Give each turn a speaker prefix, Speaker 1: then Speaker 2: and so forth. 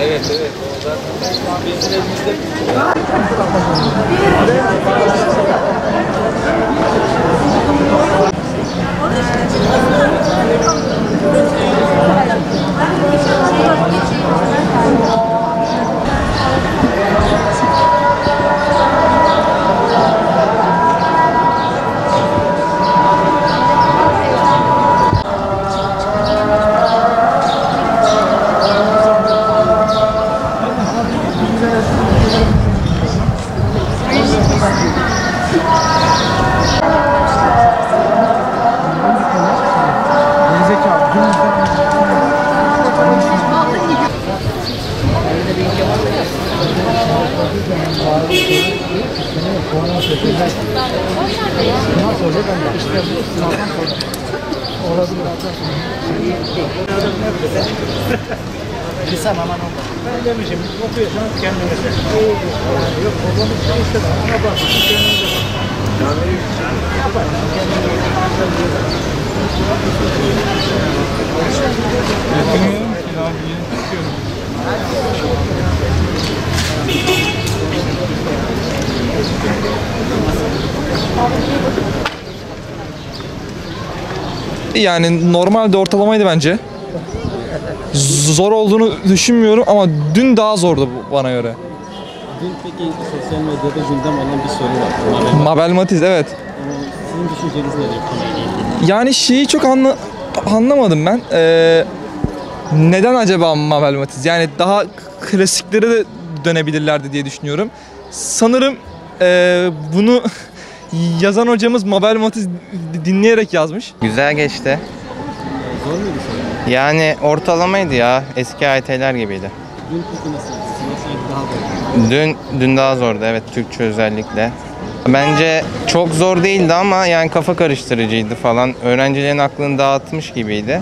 Speaker 1: Evet, evet. O zaten bizim elimizde.
Speaker 2: Lisa mama no. Ben demişim okuyorsanız kendiniz de. Yok babamın işte ona bakma.
Speaker 3: Yani normalde ortalamaydı bence. Zor olduğunu düşünmüyorum ama dün daha zordu bana göre.
Speaker 4: Dün peki sosyal medyada gündem olan bir soru var.
Speaker 3: Mabel Matiz, evet.
Speaker 4: Sizin düşünceniz nedir konuyla ilgili?
Speaker 3: Yani şeyi çok anlamadım ben. Neden acaba Mabel Matiz? Yani daha klasiklere de dönebilirlerdi diye düşünüyorum. Sanırım bunu yazan hocamız Mabel Matiz dinleyerek yazmış.
Speaker 5: Güzel geçti.
Speaker 4: Zor muydu soru?
Speaker 5: Yani ortalamaydı ya. Eski AYT'ler gibiydi.
Speaker 4: Dün peki nasıl? Nasıl daha zor?
Speaker 5: Dün daha zordu, evet, Türkçe özellikle. Bence çok zor değildi ama yani kafa karıştırıcıydı falan. Öğrencilerin aklını dağıtmış gibiydi.